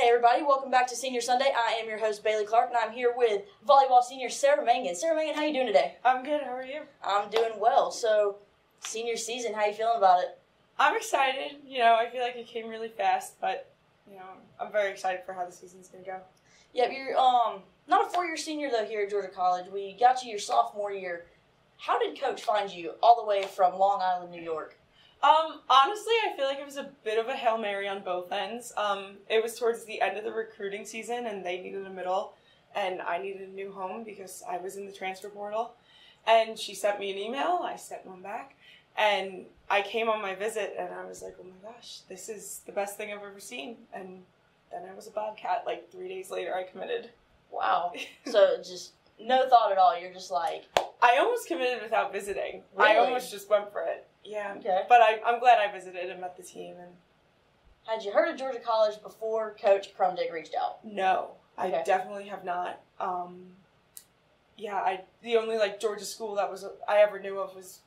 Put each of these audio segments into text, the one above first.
Hey everybody, welcome back to Senior Sunday. I am your host Bailey Clark, and I'm here with volleyball senior Sarah Mangan. Sarah Mangan, how you doing today? I'm good. How are you? I'm doing well. So, senior season, how you feeling about it? I'm excited. I feel like it came really fast, but I'm very excited for how the season's gonna go. Yep, you're not a four-year senior though here at Georgia College. We got you your sophomore year. How did Coach find you all the way from Long Island, New York? Honestly, I feel like it was a bit of a Hail Mary on both ends. It was towards the end of the recruiting season, and they needed a middle, and I needed a new home because I was in the transfer portal. And she sent me an email, I sent one back, and I came on my visit, and I was like, oh my gosh, this is the best thing I've ever seen. And then I was a Bobcat. Like 3 days later, I committed. Wow. So just no thought at all. You're just like... I almost committed without visiting. Really? I almost just went for it. Yeah. Okay. But I'm glad I visited and met the team. And had you heard of Georgia College before Coach Crumdick reached out? No, Okay. I definitely have not. The only Georgia school that I ever knew of was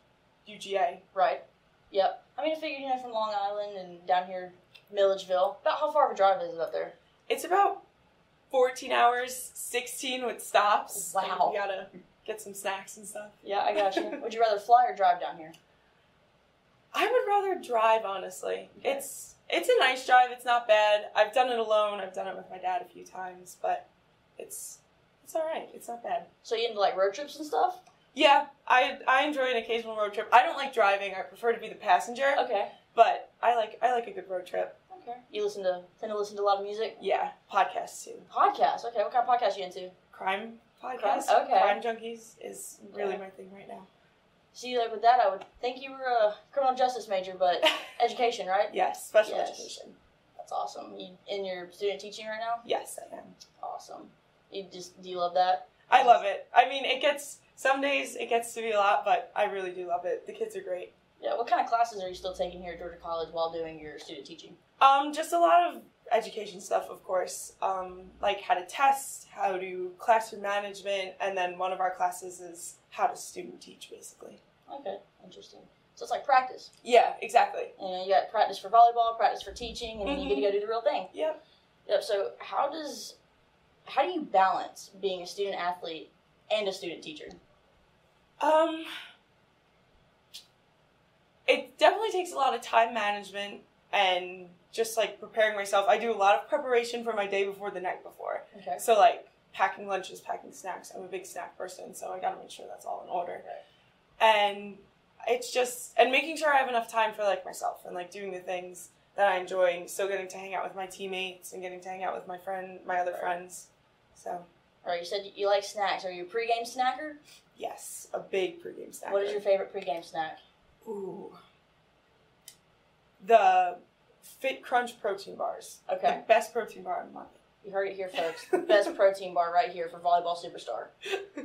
UGA. Right. Yep. I mean, I figured, from Long Island and down here, Milledgeville. About how far of a drive is it up there? It's about 14 hours, 16 with stops. Wow. You gotta get some snacks and stuff. Yeah, I got you. Would you rather fly or drive down here? I would rather drive, honestly. Okay. It's a nice drive. It's not bad. I've done it alone. I've done it with my dad a few times, but it's all right. It's not bad. So you into road trips and stuff? Yeah, I enjoy an occasional road trip. I don't like driving. I prefer to be the passenger. Okay. But I like a good road trip. Okay. You tend to listen to a lot of music? Yeah, podcasts too. Podcasts. Okay. What kind of podcasts are you into? Crime podcasts. Okay. Crime Junkies is really my thing right now. See, with that, I would think you were a criminal justice major, but education, right? Yes, special education. That's awesome. You in your student teaching right now? Yes, I am. Awesome. Do you love that? I love it. I mean, some days it gets to be a lot, but I really do love it. The kids are great. Yeah. What kind of classes are you still taking here at Georgia College while doing your student teaching? Just a lot of education stuff, of course. Like how to test, how to do classroom management, and then one of our classes is how to student teach, basically. Okay, interesting. So it's like practice. Yeah, exactly. And you got practice for volleyball, practice for teaching, and then you get to go do the real thing. Yep. Yep. So how do you balance being a student athlete and a student teacher? It definitely takes a lot of time management and just preparing myself. I do a lot of preparation for my day before the night before. Okay. So packing lunches, packing snacks. I'm a big snack person, so I gotta make sure that's all in order. Right. And it's just, and making sure I have enough time for myself and doing the things that I enjoy, and still getting to hang out with my teammates and getting to hang out with my other friends. So. All right, you said you like snacks. Are you a pregame snacker? Yes, a big pregame snacker. What is your favorite pregame snack? Ooh. The Fit Crunch protein bars. Okay. The best protein bar in the market. You heard it here, folks. The best protein bar right here for volleyball superstar,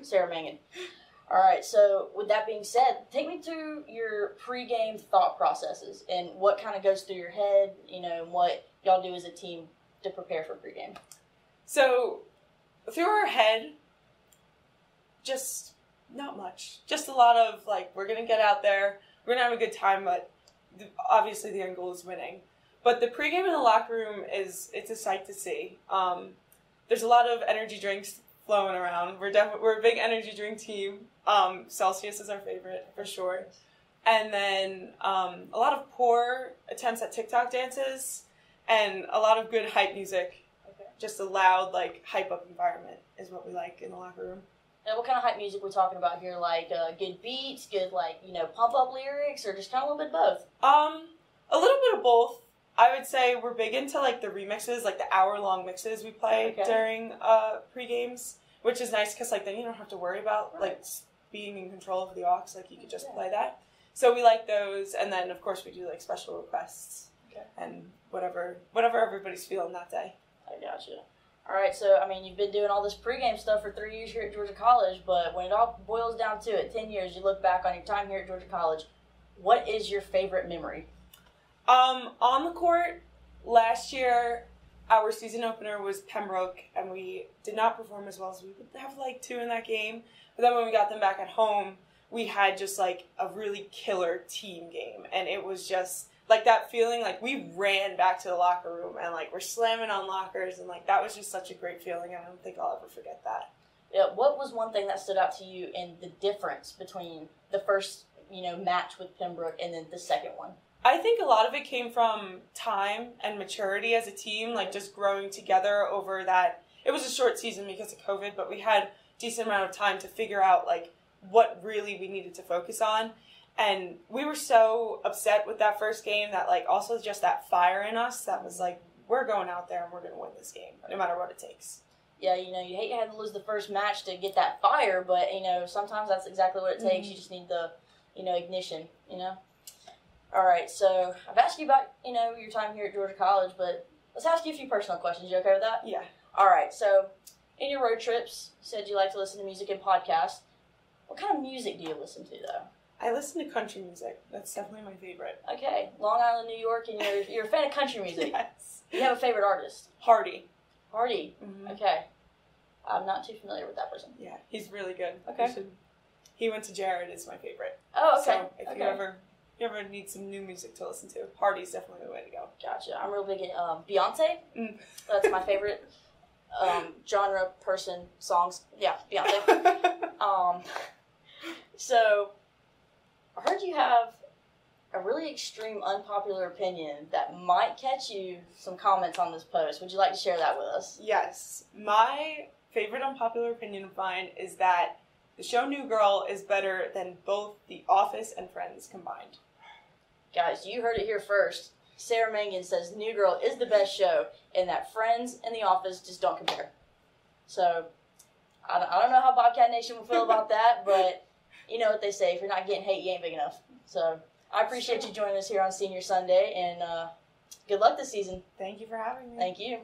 Sarah Mangan. All right, so with that being said, take me through your pregame thought processes and what kind of goes through your head, and what y'all do as a team to prepare for pregame. So, through our head, just not much. Just a lot of, we're going to get out there, we're going to have a good time, but obviously the end goal is winning. But the pregame in the locker room it's a sight to see. There's a lot of energy drinks flowing around. We're a big energy drink team. Celsius is our favorite for sure. And then a lot of poor attempts at TikTok dances and a lot of good hype music. Okay. Just a loud, hype up environment is what we like in the locker room. Now, what kind of hype music we're talking about here? Good beats, good pump up lyrics, or just kind of a little bit of both? A little bit of both. I would say we're big into the remixes, the hour-long mixes we play during pre-games, which is nice because then you don't have to worry about being in control of the aux. You could just play that. So we like those, and then of course we do special requests and whatever everybody's feeling that day. I gotcha. All right, so you've been doing all this pregame stuff for 3 years here at Georgia College, but when it all boils down to it, 10 years, you look back on your time here at Georgia College. What is your favorite memory? On the court, last year, our season opener was Pembroke, and we did not perform as well as we would have 2 in that game. But then when we got them back at home, we had just a really killer team game, and it was just like, that feeling, like, we ran back to the locker room, and, like, we're slamming on lockers, and, like, that was just such a great feeling, and I don't think I'll ever forget that. Yeah, what was one thing that stood out to you in the difference between the first, match with Pembroke and then the second one? I think a lot of it came from time and maturity as a team, like, just growing together over that. It was a short season because of COVID, but we had a decent amount of time to figure out, like, what really we needed to focus on. And we were so upset with that first game that, like, also just that fire in us that was like, we're going out there and we're going to win this game, no matter what it takes. Yeah, you hate you had to lose the first match to get that fire, but, sometimes that's exactly what it takes. You just need the, ignition, All right, so I've asked you about, your time here at Georgia College, but let's ask you a few personal questions. You okay with that? Yeah. All right, so in your road trips, you said you like to listen to music and podcasts. What kind of music do you listen to, though? I listen to country music. That's definitely my favorite. Okay, Long Island, New York, and you're a fan of country music. Yes. You have a favorite artist? Hardy. Hardy. Mm-hmm. Okay. I'm not too familiar with that person. Yeah, he's really good. Okay. He went to Jared is my favorite. Oh, okay. So if you ever need some new music to listen to, Hardy's definitely the way to go. Gotcha. I'm real big in Beyonce. That's my favorite genre, person, songs. Yeah, Beyonce. So I heard you have a really extreme, unpopular opinion that might catch you some comments on this post. Would you like to share that with us? Yes. My favorite unpopular opinion of mine is that the show New Girl is better than both The Office and Friends combined. Guys, you heard it here first. Sarah Mangan says New Girl is the best show and that Friends and The Office just don't compare. So, I don't know how Bobcat Nation will feel about that, but you know what they say, if you're not getting hate, you ain't big enough. So, I appreciate you joining us here on Senior Sunday, and good luck this season. Thank you for having me. Thank you.